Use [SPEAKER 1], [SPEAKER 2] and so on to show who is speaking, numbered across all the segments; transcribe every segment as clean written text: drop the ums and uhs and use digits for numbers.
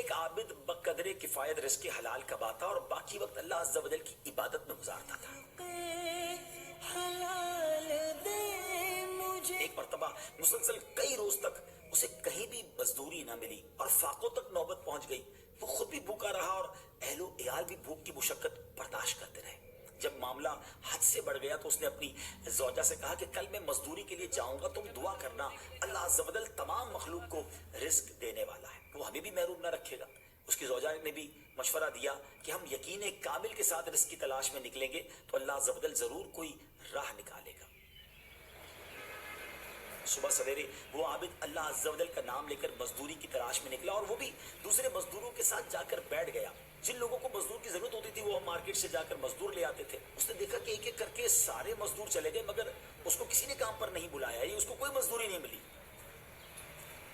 [SPEAKER 1] ایک عابد بقدر کفایت رزق حلال کماتا اور باقی وقت اللہ عز و جل کی عبادت میں گزارتا تھا۔ ایک مرتبہ مسلسل کئی روز تک اسے کہیں بھی مزدوری نہ ملی اور فاقوں تک نوبت پہنچ گئی۔ وہ خود بھی بھوکا رہا اور اہل و عیال بھی بھوک کی مشقت برداشت کرتے رہے۔ جب معاملہ حد سے بڑھ گیا تو اس نے اپنی زوجہ سے کہا کہ کل میں مزدوری کے لیے جاؤں گا، تم دعا کرنا، اللہ عز و جل تمام مخلوق کو رزق دینے والا ہے، وہ ہمیں بھی محروم نہ رکھے گا۔ اس کی زوجہ نے بھی مشورہ دیا کہ ہم یقین کامل کے ساتھ رزق کی تلاش میں نکلیں گے تو اللہ عز و جل ضرور کوئی راہ نکالے گا۔ صبح سویرے وہ عابد اللہ عز و جل کا نام لے کر مزدوری کی تلاش میں نکلا اور وہ بھی دوسرے مزدوروں کے ساتھ جا کر بیٹھ گیا۔ جن لوگوں کو مزدور کی ضرورت ہوتی تھی وہ مارکیٹ سے جا کر مزدور لے آتے تھے۔ اس نے دیکھا کہ ایک ایک کر کے سارے مزدور چلے گئے مگر اس کو کسی نے کام پر نہیں بلایا، یہ اس کو کوئی مزدوری نہیں ملی۔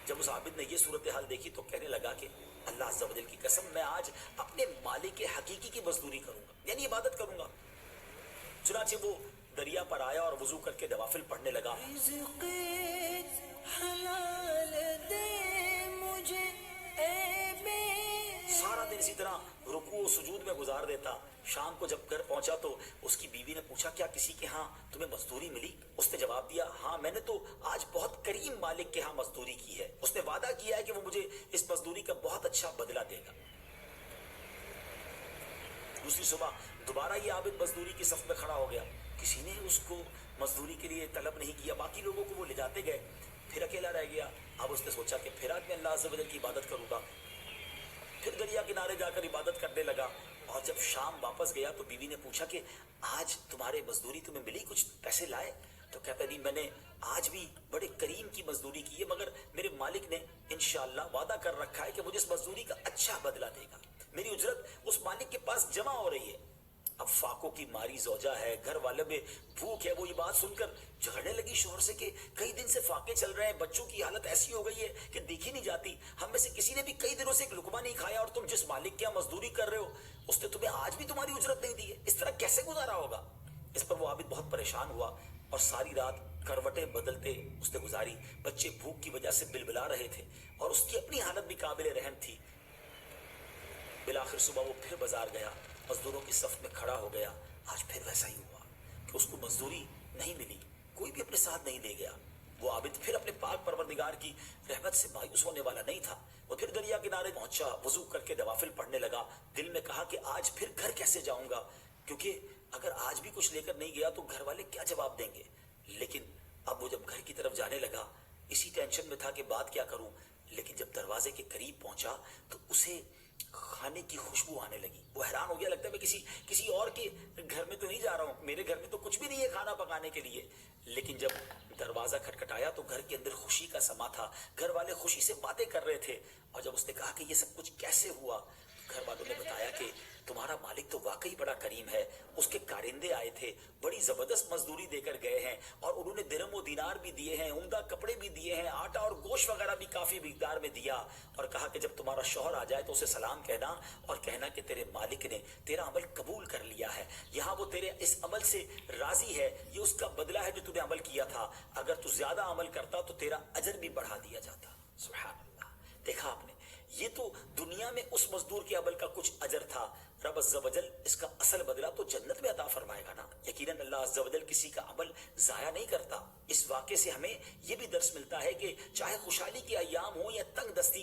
[SPEAKER 1] جب اس عابد نے یہ صورتحال دیکھی تو کہنے لگا کہ اللہ عز و جل کی قسم، میں آج اپنے مالک حقیقی کی مزدوری کروں گا، یعنی عبادت کروں گا۔ چنانچہ وہ دریا پر آیا اور وضو کر کے نوافل پڑھنے لگا۔
[SPEAKER 2] رزق حلال دے مجھے اے بے،
[SPEAKER 1] سارا دن اسی طرح رکوع و سجود میں گزار دیتا۔ شام کو جب گھر پہنچا تو اس کی بیوی نے پوچھا کیا کسی کے ہاں تمہیں مزدوری ملی؟ اس نے جواب دیا ہاں، میں نے تو آج بہت کریم مالک کے ہاں مزدوری کی ہے، اس نے وعدہ کیا ہے کہ وہ مجھے اس مزدوری کا بہت اچھا بدلہ دے گا۔ دوسری صبح دوبارہ یہ عابد مزدوری کی صف میں کھڑا ہو گیا، کسی نے اس کو مزدوری کے لیے طلب نہیں کیا، باقی لوگوں کو وہ لے جاتے گئے، پھر اکیلا رہ گیا۔ اب اس نے سوچا کہ پھر آج میں اللہ عز و جل کی عبادت کروں گا۔ پھر دریا کنارے جا کر عبادت کرنے لگا اور جب شام واپس گیا تو بیوی نے پوچھا کہ آج تمہارے مزدوری تمہیں ملی، کچھ پیسے لائے؟ تو کہتا نہیں، میں نے آج بھی بڑے کریم کی مزدوری کی ہے مگر میرے مالک نے انشاءاللہ وعدہ کر رکھا ہے کہ مجھے اس مزدوری کا اچھا بدلہ دے گا، میری اجرت اس مالک کے پاس جمع ہو رہی ہے۔ اب فاقوں کی ماری زوجہ ہے، گھر والے میں بھوک ہے، وہ یہ بات سن کر جھگڑنے لگی شوہر سے کہ کئی دن سے فاقے چل رہے ہیں، بچوں کی حالت ایسی ہو گئی ہے کہ دیکھی نہیں جاتی، ہم میں سے کسی نے بھی کئی دنوں سے ایک لقمہ نہیں کھایا اور تم جس مالک کے یہاں مزدوری کر رہے ہو اس نے تمہیں آج بھی تمہاری اجرت نہیں دی ہے، اس طرح کیسے گزارا ہوگا؟ اس پر وہ عابد بہت پریشان ہوا اور ساری رات کروٹیں بدلتے اس نے گزاری۔ بچے بھوک کی وجہ سے بلبلا رہے تھے اور اس کی اپنی حالت بھی قابل رحم تھی۔ بالآخر صبح وہ پھر بازار گیا، مزدوروں کی صف میں کھڑا ہو گیا۔ آج پھر ویسا ہی ہوا کہ اس کو مزدوری نہیں ملی، کوئی بھی اپنے ساتھ نہیں لے گیا۔ وہ عابد پھر اپنے پاک پروردگار کی رحمت سے مایوس ہونے والا نہیں تھا۔ وہ پھر دریا کنارے پہنچا، وضو کر کے نوافل پڑھنے لگا۔ دل میں کہا کہ آج پھر گھر کیسے جاؤں گا، کیونکہ اگر آج بھی کچھ لے کر نہیں گیا تو گھر والے کیا جواب دیں گے۔ لیکن اب وہ جب گھر کی طرف جانے لگا اسی ٹینشن میں تھا کہ بات کیا کروں۔ لیکن جب دروازے کے قریب پہنچا تو اسے کھانے کی خوشبو آنے لگی۔ وہ حیران ہو گیا، لگتا ہے میں کسی اور کے گھر میں تو نہیں جا رہا ہوں، میرے گھر میں تو کچھ بھی نہیں ہے کھانا پکانے کے لیے۔ لیکن جب دروازہ کھٹکھٹایا تو گھر کے اندر خوشی کا سما تھا، گھر والے خوشی سے باتیں کر رہے تھے۔ اور جب اس نے کہا کہ یہ سب کچھ کیسے ہوا، گھر والوں نے بتایا کہ تمہارا مالک تو واقعی بڑا کریم ہے، اس کے کارندے آئے تھے، بڑی زبردست مزدوری دے کر گئے ہیں اور انہوں نے درہم و دینار بھی دیے ہیں، عمدہ کپڑے بھی دیے ہیں، آٹا اور گوشت وغیرہ بھی کافی مقدار میں دیا، اور کہا کہ جب تمہارا شوہر آ جائے تو اسے سلام کہنا اور کہنا کہ تیرے مالک نے تیرا عمل قبول کر لیا ہے، یہاں وہ تیرے اس عمل سے راضی ہے، یہ اس کا بدلہ ہے جو تو نے عمل کیا تھا، اگر تو زیادہ عمل کرتا تو تیرا اجر بھی بڑھا دیا جاتا۔ سبحان اللہ، دیکھا آپ نے، یہ تو دنیا میں اس مزدور کے عمل کا کچھ اجر تھا، رب عز و جل اس کا اصل بدلہ تو جنت میں عطا فرمائے گا نا۔ یقیناً اللہ عز و جل کسی کا عمل ضائع نہیں کرتا۔ اس واقعے سے ہمیں یہ بھی درس ملتا ہے کہ چاہے خوشحالی کے ایام ہوں یا تنگ دستی